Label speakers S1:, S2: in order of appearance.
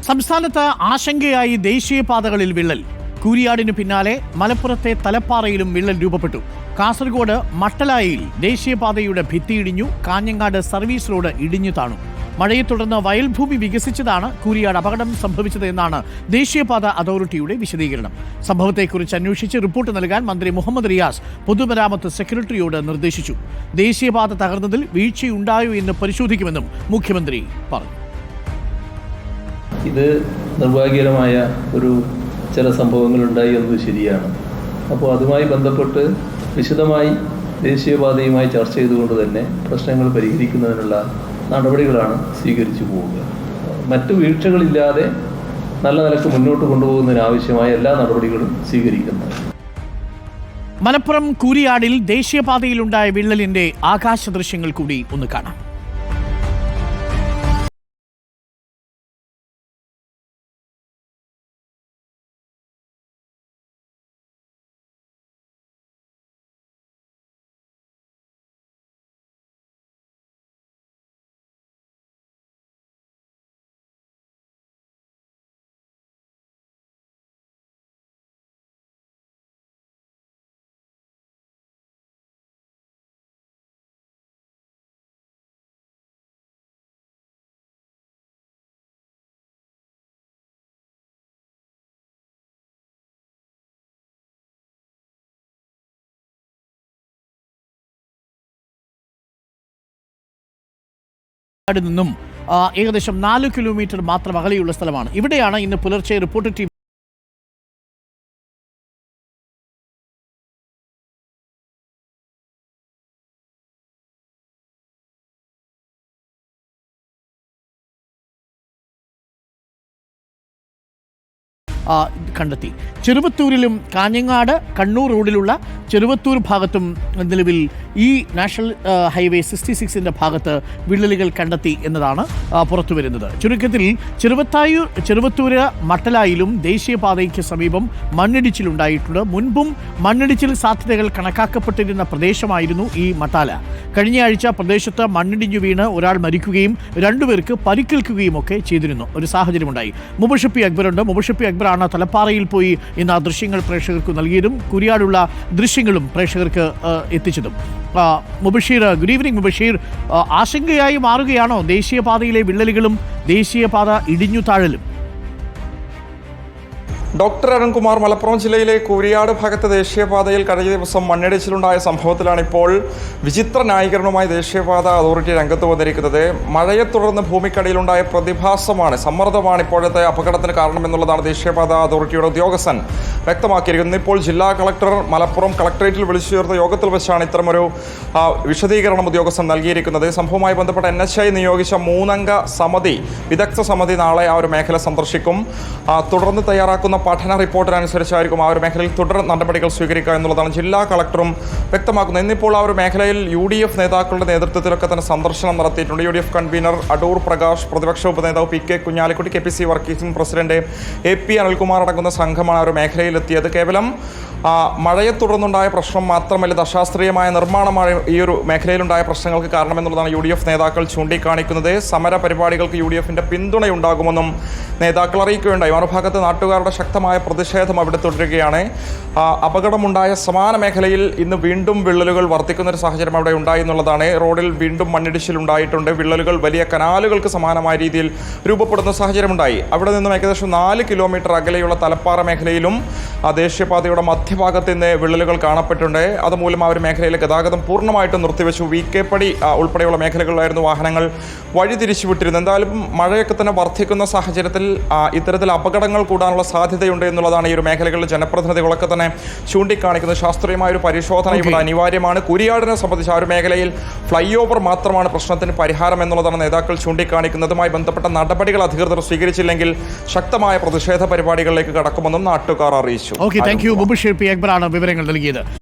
S1: സംസ്ഥാനത്ത് ആശങ്കയായി ദേശീയപാതകളിൽ വിള്ളൽ. കൂരിയാടിനു പിന്നാലെ മലപ്പുറത്തെ തലപ്പാറയിലും വിള്ളൽ രൂപപ്പെട്ടു. കാസർഗോഡ് മട്ടലായിൽ ദേശീയപാതയുടെ ഭിത്തിയിടിഞ്ഞു. കാഞ്ഞങ്ങാട് സർവീസ് റോഡ് ഇടിഞ്ഞു താണു. മഴയെ തുടർന്ന് വയൽഭൂമി വികസിച്ചതാണ് കൂരിയാട് അപകടം സംഭവിച്ചത് എന്നാണ് ദേശീയപാത അതോറിറ്റിയുടെ വിശദീകരണം. സംഭവത്തെക്കുറിച്ച് അന്വേഷിച്ച് റിപ്പോർട്ട് നൽകാൻ മന്ത്രി മുഹമ്മദ് റിയാസ് പൊതുമരാമത്ത് സെക്രട്ടറിയോട് നിർദ്ദേശിച്ചു. ദേശീയപാത തകർന്നതിൽ വീഴ്ചയുണ്ടായോ എന്ന് പരിശോധിക്കുമെന്നും മുഖ്യമന്ത്രി പറഞ്ഞു.
S2: ഇത് നിർഭാഗ്യകരമായ ചില സംഭവങ്ങളുണ്ടായി എന്നത് ശരിയാണ്. അപ്പോൾ അതുമായി ബന്ധപ്പെട്ട് വിശദമായി ദേശീയപാതയുമായി ചർച്ച ചെയ്തുകൊണ്ട് തന്നെ പ്രശ്നങ്ങൾ പരിഹരിക്കുന്നതിനുള്ള നടപടികളാണ് സ്വീകരിച്ചു പോവുക. മറ്റു വീഴ്ചകളില്ലാതെ നല്ല നിലക്ക് മുന്നോട്ട് കൊണ്ടുപോകുന്നതിനാവശ്യമായ എല്ലാ നടപടികളും സ്വീകരിക്കുന്നത്.
S1: മലപ്പുറം കൂരിയാടിൽ ദേശീയപാതയിലുണ്ടായ വിള്ളലിന്റെ ആകാശ ദൃശ്യങ്ങൾ കൂടി ഒന്ന് കാണാം. നിന്നും ഏകദേശം 4 കിലോമീറ്റർ മാത്രം അകലെയുള്ള സ്ഥലമാണ്. ഇവിടെയാണ് ഇന്ന് പുലർച്ചെ റിപ്പോർട്ടർ ടീം കണ്ടെത്തി. ചെറുവത്തൂരിലും കാഞ്ഞങ്ങാട് കണ്ണൂർ റോഡിലുള്ള ചെറുവത്തൂർ ഭാഗത്തും നിലവിൽ ഈ നാഷണൽ ഹൈവേ 66ന്റെ ഭാഗത്ത് വിള്ളലുകൾ കണ്ടെത്തി എന്നതാണ് പുറത്തുവരുന്നത്. ചുരുക്കത്തിൽ ചെറുവത്തൂര് മട്ടലായിലും ദേശീയപാതയ്ക്ക് സമീപം മണ്ണിടിച്ചിലുണ്ടായിട്ടുണ്ട്. മുൻപും മണ്ണിടിച്ചിൽ സാധ്യതകൾ കണക്കാക്കപ്പെട്ടിരുന്ന പ്രദേശമായിരുന്നു ഈ മട്ടാല. കഴിഞ്ഞയാഴ്ച പ്രദേശത്ത് മണ്ണിടിഞ്ഞു വീണ് ഒരാൾ മരിക്കുകയും 2 പേർക്ക് പരിക്കേൽക്കുകയും ഒക്കെ ചെയ്തിരുന്നു. ഒരു സാഹചര്യമുണ്ടായി. മുബഷിർ അക്ബറുണ്ട്. മുബഷിർ അക്ബറാണ് തലപ്പാറയിൽ പോയി ഇന്ന് ആ ദൃശ്യങ്ങൾ പ്രേക്ഷകർക്ക് നൽകിയതും കുരിയാടുള്ള ദൃശ്യങ്ങളും പ്രേക്ഷകർക്ക് എത്തിച്ചതും. Mubashir, good evening Mubashir. ആശങ്കയായി മാറുകയാണോ ദേശീയപാതയിലെ വിള്ളലുകളും ദേശീയപാത ഇടിഞ്ഞു താഴലും?
S3: ഡോക്ടർ അരുൺകുമാർ, മലപ്പുറം ജില്ലയിലെ കൂരിയാട് ഭാഗത്ത് ദേശീയപാതയിൽ കഴിഞ്ഞ ദിവസം മണ്ണിടിച്ചിലുണ്ടായ സംഭവത്തിലാണ് ഇപ്പോൾ വിചിത്ര ന്യായീകരണവുമായി ദേശീയപാത അതോറിറ്റി രംഗത്ത് വന്നിരിക്കുന്നത്. മഴയെ തുടർന്ന് ഭൂമിക്കടിയിലുണ്ടായ പ്രതിഭാസമാണ്, സമ്മർദ്ദമാണ് ഇപ്പോഴത്തെ അപകടത്തിന് കാരണമെന്നുള്ളതാണ് ദേശീയപാത അതോറിറ്റിയുടെ ഉദ്യോഗസ്ഥൻ വ്യക്തമാക്കിയിരിക്കുന്നത്. ഇപ്പോൾ ജില്ലാ കളക്ടർ മലപ്പുറം കളക്ടറേറ്റിൽ വിളിച്ചു ചേർത്ത യോഗത്തിൽ വെച്ചാണ് ഇത്തരമൊരു വിശദീകരണം ഉദ്യോഗസ്ഥൻ നൽകിയിരിക്കുന്നത്. സംഭവവുമായി ബന്ധപ്പെട്ട NHI നിയോഗിച്ച 3-അംഗ സമിതി, വിദഗ്ധ സമിതി നാളെ ആ ഒരു മേഖല സന്ദർശിക്കും. തുടർന്ന് തയ്യാറാക്കുന്ന പഠന റിപ്പോർട്ടിനനുസരിച്ചായിരിക്കും ആ ഒരു മേഖലയിൽ തുടർ നടപടികൾ സ്വീകരിക്കുക എന്നുള്ളതാണ് ജില്ലാ കളക്ടറും വ്യക്തമാക്കുന്നത്. ഇന്നിപ്പോൾ ആ ഒരു മേഖലയിൽ UDF നേതാക്കളുടെ നേതൃത്വത്തിലൊക്കെ തന്നെ സന്ദർശനം നടത്തിയിട്ടുണ്ട്. UDF കൺവീനർ അടൂർ പ്രകാശ്, പ്രതിപക്ഷ ഉപനേതാവ് PK Kunhalikutty, KPC working president AP Anilkumar അടങ്ങുന്ന സംഘമാണ് ആ ഒരു മേഖലയിലെത്തിയത്. കേവലം മഴയെ തുടർന്നുണ്ടായ പ്രശ്നം മാത്രമല്ല, അശാസ്ത്രീയമായ നിർമ്മാണമാണ് ഈ ഒരു മേഖലയിലുണ്ടായ പ്രശ്നങ്ങൾക്ക് കാരണമെന്നുള്ളതാണ് UDF നേതാക്കൾ ചൂണ്ടിക്കാണിക്കുന്നത്. സമര പരിപാടികൾക്ക് UDFന്റെ പിന്തുണയുണ്ടാകുമെന്നും നേതാക്കൾ അറിയിക്കുകയുണ്ടായി. മറുഭാഗത്ത് നാട്ടുകാരുടെ ശക്തമായ പ്രതിഷേധം അവിടെ തുടരുകയാണ്. അപകടമുണ്ടായ സമാന മേഖലയിൽ ഇന്ന് വീണ്ടും വിള്ളലുകൾ വർദ്ധിക്കുന്നൊരു സാഹചര്യം അവിടെ ഉണ്ടായി എന്നുള്ളതാണ്. റോഡിൽ വീണ്ടും മണ്ണിടിച്ചിലുണ്ടായിട്ടുണ്ട്. വിള്ളലുകൾ വലിയ കനാലുകൾക്ക് സമാനമായ രീതിയിൽ രൂപപ്പെടുന്ന സാഹചര്യമുണ്ടായി. അവിടെ നിന്നും ഏകദേശം 4 കിലോമീറ്റർ അകലെയുള്ള തലപ്പാറ മേഖലയിലും ദേശീയപാതയുടെ മധ്യഭാഗത്ത് നിന്ന് വിള്ളലുകൾ കാണപ്പെട്ടുണ്ട്. അതുമൂലം ആ ഒരു മേഖലയിലെ ഗതാഗതം പൂർണ്ണമായിട്ടും നിർത്തിവെച്ചു. VK പടി ഉൾപ്പെടെയുള്ള മേഖലകളിലായിരുന്നു വാഹനങ്ങൾ വഴിതിരിച്ചു വിട്ടിരുന്നത്. എന്തായാലും മഴയൊക്കെ തന്നെ വർദ്ധിക്കുന്ന സാഹചര്യത്തിൽ ഇത്തരത്തിൽ അപകടങ്ങൾ കൂടാനുള്ള സാധ്യതയുണ്ട് എന്നുള്ളതാണ് ഈ ഒരു മേഖലകളിലെ ജനപ്രതിനിധികളൊക്കെ തന്നെ ചൂണ്ടിക്കാണിക്കുന്നത്. ശാസ്ത്രീയമായ ഒരു പരിശോധന ഇവിടെ അനിവാര്യമാണ്. കുരിയാടിനെ സംബന്ധിച്ച് ആ ഒരു മേഖലയിൽ ഫ്ലൈ ഓവർ മാത്രമാണ് പ്രശ്നത്തിന് പരിഹാരം എന്നുള്ളതാണ് നേതാക്കൾ ചൂണ്ടിക്കാണിക്കുന്നതുമായി ബന്ധപ്പെട്ട നടപടികൾ അധികൃതർ സ്വീകരിച്ചില്ലെങ്കിൽ ശക്തമായ പ്രതിഷേധ പരിപാടികളിലേക്ക് കടക്കുമെന്നും നാട്ടുകാർ അറിയിച്ചു.
S1: Thank you. മുബഷിർ അക്ബറാണ് വിവരങ്ങൾ നൽകിയത്.